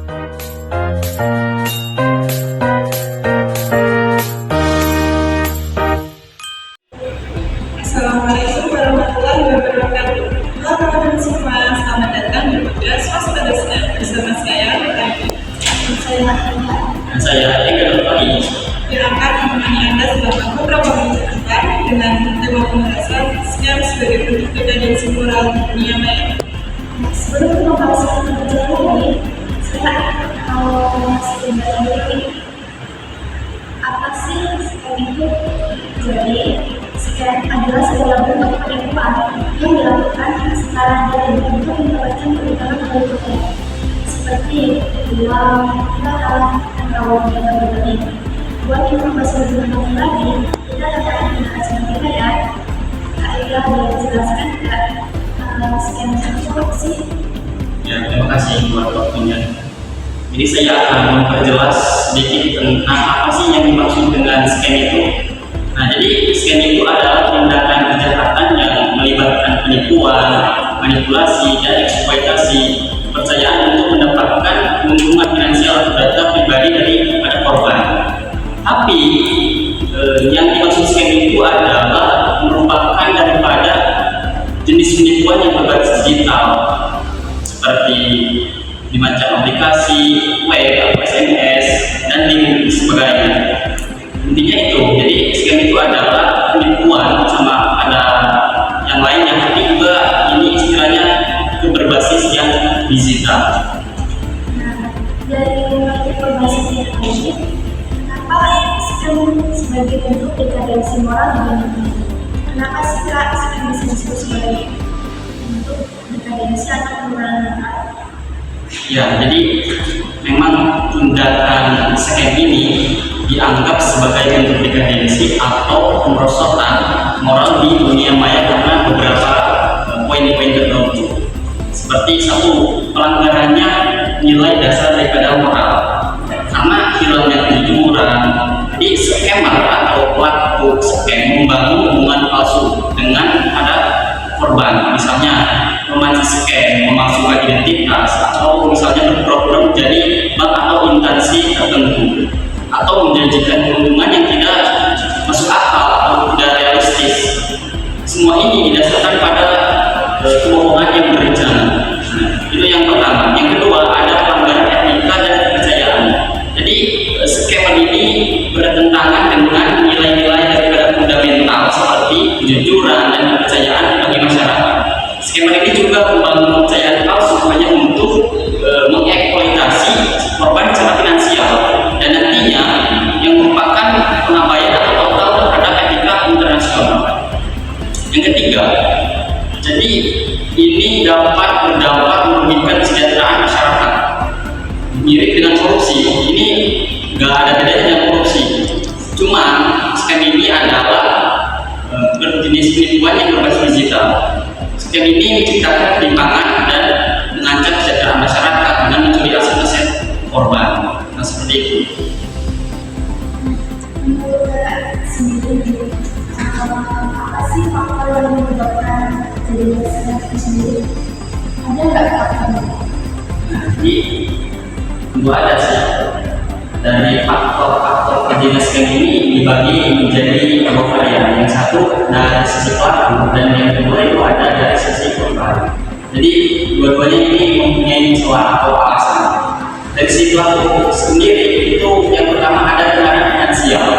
Assalamualaikum warahmatullahi wabarakatuh. Halo teman-teman semua, selamat datang di podcast Waspada Senang bersama saya, Rani. Dan saya Eka Dotoni Yang akan menemani Anda selama beberapa menit ke depan dengan tema pembahasan scam sebagai bentuk degradansi moral di dunia maya. Sebelum pembahasan berjalan ini, saya mau masih dulu apa sih scam itu? Jadi, scam adalah segala bentuk penipuan yang dilakukan secara daring untuk mendapatkan keuntungan berikutnya, seperti uang, barang, atau benda-benda. Buat informasi lebih lanjut lagi, kita dapat membahas mereka ya. Kak Ega boleh jelaskan nggak scam itu apa sih? Ya, terima kasih buat waktunya. Jadi saya akan memperjelas sedikit tentang apa sih yang dimaksud dengan scam itu. Nah, jadi scam itu adalah tindakan kejahatan yang melibatkan penipuan, manipulasi, dan eksploitasi kepercayaan untuk mendapatkan keuntungan finansial atau data pribadi daripada korban. Tapi yang dimaksud scam itu adalah merupakan daripada jenis penipuan yang berbasis digital, seperti di macam aplikasi, web, SMS, dan link sebagainya. Intinya itu, jadi scam itu adalah penipuan sama ada yang lainnya, tapi juga ini istilahnya itu berbasis yang digital. Nah, dari berbasis digital ini, kenapa scam sebagai bentuk degradansi moral di dunia maya? Kenapa sih Kak scam bisa disebut sebagai bentuk degradansi atau penurunan moral? Ya, jadi memang tindakan scam ini dianggap sebagai bentuk degradansi atau pemerosotan moral di dunia maya karena beberapa poin-poin tertentu. Seperti satu, pelanggarannya nilai dasar daripada moral karena hilangnya kejujuran. Jadi scammer atau pelaku scam membangun hubungan palsu dengan ada korban, misalnya memancing scam, memasukkan identitas, atau misalnya berpura-pura menjadi bank atau instansi tertentu, atau menjanjikan keuntungan yang tidak masuk akal atau tidak realistis. Semua ini didasarkan pada kebohongan yang berencana. Itu yang pertama. Yang kedua, ada pelanggaran etika dan kepercayaan. Jadi scammer ini bertentangan dengan nilai-nilai daripada fundamental seperti kejujuran dan kepercayaan bagi masyarakat. Scammer ini juga membangun kepercayaan palsu hanya untuk mengeksploitasi korban secara finansial dan nantinya yang merupakan pengabaian atau total terhadap etika internasional. Yang ketiga, jadi ini dapat berdampak merugikan kesejahteraan masyarakat. Mirip dengan korupsi, ini nggak ada bedanya dengan korupsi. Cuma scam ini adalah berjenis penipuan yang berbasis digital. Scam ini menciptakan ketimpangan dan mengancam kesejahteraan masyarakat dengan mencuri aset-aset korban. Nah, seperti itu. Menurut Kak sendiri, apa sih faktor yang menyebabkan terjadinya scam itu sendiri? Ada nggak faktornya? Jadi tentu ada sih. Dari faktor-faktor terjadinya scam ini dibagi menjadi dua varian. Yang satu dari sisi pelaku dan yang kedua itu ada dari sisi korban. Jadi dua-duanya ini mempunyai celah atau alasan. Dari sisi pelaku sendiri itu yang pertama ada tekanan finansial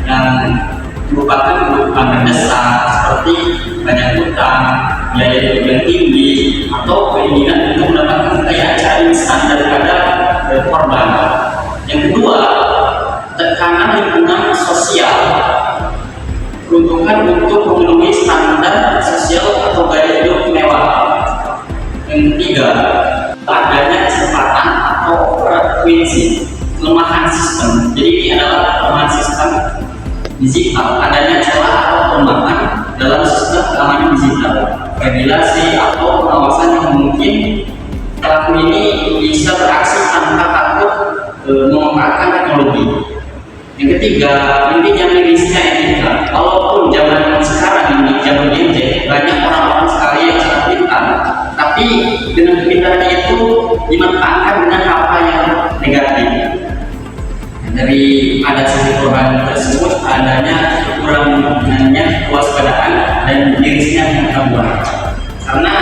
yang merupakan kebutuhan mendesak seperti banyak utang, biaya hidup yang tinggi, atau keinginan untuk mendapatkan kekayaan secara instan daripada korban. Yang kedua, tekanan lingkungan sosial, peruntukan untuk memenuhi standar sosial atau gaya hidup mewah. Yang ketiga, adanya kesempatan atau frekuensi, kelemahan sistem. Jadi ini adalah kelemahan sistem digital, adanya celah atau kelemahan dalam sistem keamanan digital, regulasi atau pengawasan yang mungkin pelaku ini bisa beraksi tanpa takut memanfaatkan teknologi. Yang ketiga, intinya mirisnya etika. Walaupun zaman sekarang ini zaman gadget, banyak orang-orang sekali yang sangat pintar, tapi dengan kepintarannya itu dimanfaatkan dengan apa yang korban tersebut adanya kekurangannya kewaspadaan dan dirinya yang kabur. Karena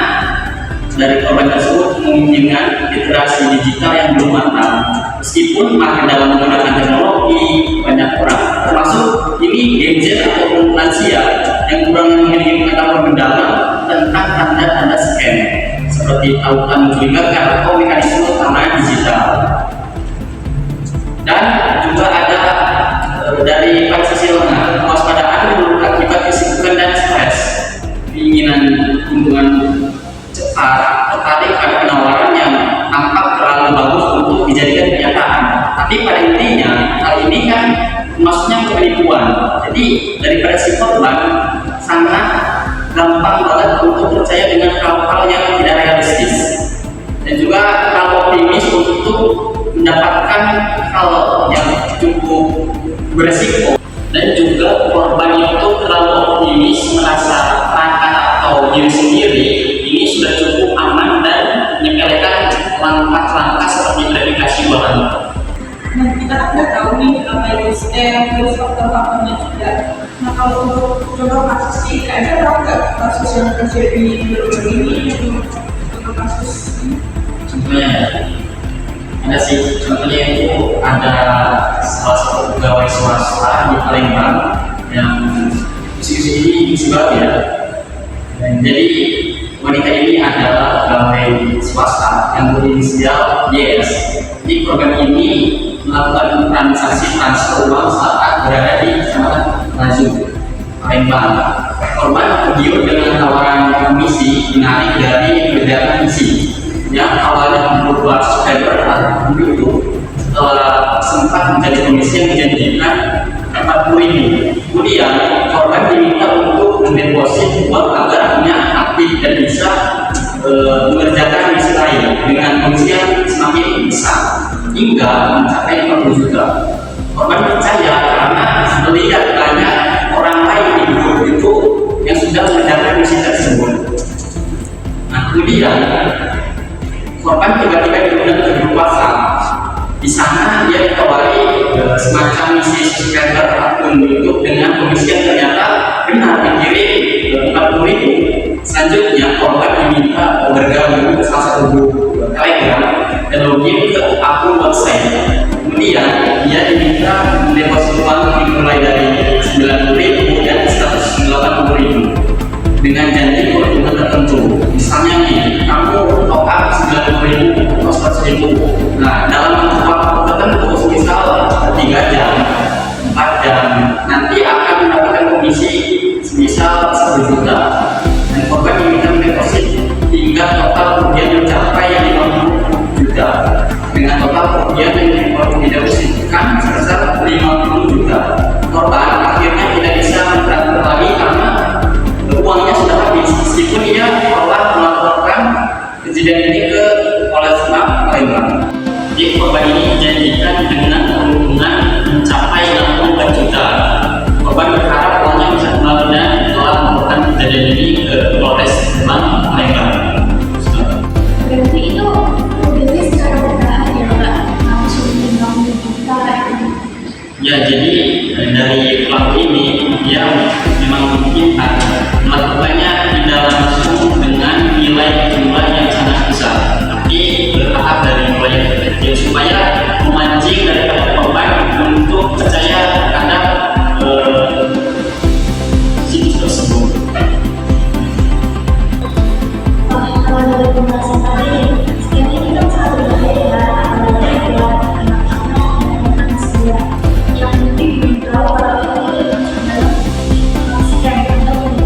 dari korban tersebut memungkinkan literasi digital yang belum matang. Meskipun makin dalam menggunakan teknologi, banyak orang, termasuk ini Gen Z ataupun lansia, yang kurang memiliki pengetahuan mendalam tentang tanda-tanda scam, seperti tautan mencurigakan atau mekanisme keamanan digital. Dan juga ada dari sisi lengah, kewaspadaan akibat kesibukan dan stres, keinginan keuntungan cepat, tertarik pada penawaran yang tampak terlalu bagus untuk dijadikan kenyataan. Tapi pada intinya, hal ini kan maksudnya penipuan. Jadi daripada si korban sangat gampang banget untuk percaya dengan hal-hal yang tidak realistis, dan juga terlalu optimis untuk mendapatkan hal yang cukup beresiko. Dan juga korban itu terlalu optimis, merasa perangkat atau diri sendiri ini sudah cukup aman dan menyepelekan langkah-langkah seperti verifikasi uang. Nah, kita kan nggak tahu nih apa itu scam, terus faktor-faktornya juga. Nah, kalau untuk contoh kasus ini, kayaknya tahu nggak kasus yang terjadi baru-baru ini itu contoh kasus ini? Contohnya ada sih, contohnya itu ada salah satu pegawai swasta di Palembang yang isu-isu ini isu baru ya. Dan jadi wanita ini adalah pegawai swasta yang berinisial YS. Jadi korban ini melakukan transaksi transfer uang saat berada di Kecamatan Laju, Palembang. Korban tergiur dengan tawaran komisi menarik dari kebijakan isi yang awalnya 22 September lalu itu, setelah sempat menjadi komisi yang menjanjikan 40.000. Kemudian korban diminta untuk mendeposit uang agar punya aktif dan bisa mengerjakan misi lain dengan komisi yang semakin besar hingga mencapai 40 juta. Korban percaya karena melihat banyak orang lain di grup itu yang sudah mengerjakan misi tersebut. Nah, kemudian korban tiba-tiba diundang ke grup WhatsApp. Di sana dia ditawari semacam misi subscriber akun YouTube dengan komisi yang ternyata benar dikirim 40.000. Selanjutnya korban diminta bergabung ke salah satu grup Telegram dan login ke akun website. Kemudian dia diminta mendeposit uang dimulai dari 90.000 dan 180.000 dengan janji keuntungan tertentu. Misalnya nih, kamu top up 90.000 atau 100.000. Nah, dalam waktu tertentu, misal 3 jam, 4 jam, nanti akan mendapatkan komisi semisal 1 juta. Dan korban diminta mendeposit hingga total kerugian mencapai 50 juta. Dengan total kerugian yang didepositkan sebesar 50 juta. Korban akhirnya tidak bisa mentransfer lagi karena uangnya sudah habis, meskipun ia telah melaporkan kejadian ini ke Polres Palembang. Jadi korban ini dijanjikan dengan keuntungan mencapai 64 juta. Korban berharap uangnya bisa kembali dan telah melaporkan kejadian ini ke Polres Palembang. Berarti itu lebih secara bertahap ya Pak, langsung membangun digital. Ya, jadi dari pelaku ini dia memang memungkinkan melakukannya tidak langsung dengan nilai jumlah yang sangat besar, tapi bertahap dari proyek kecil supaya memancing dari korban untuk percaya terhadap situs tersebut. Kalau dari pembahasan tadi, scam ini kan sangat berbahaya ya, apalagi buat anak-anak dan lansia yang mungkin belum tahu kalau ini dalam scam atau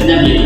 penyakit.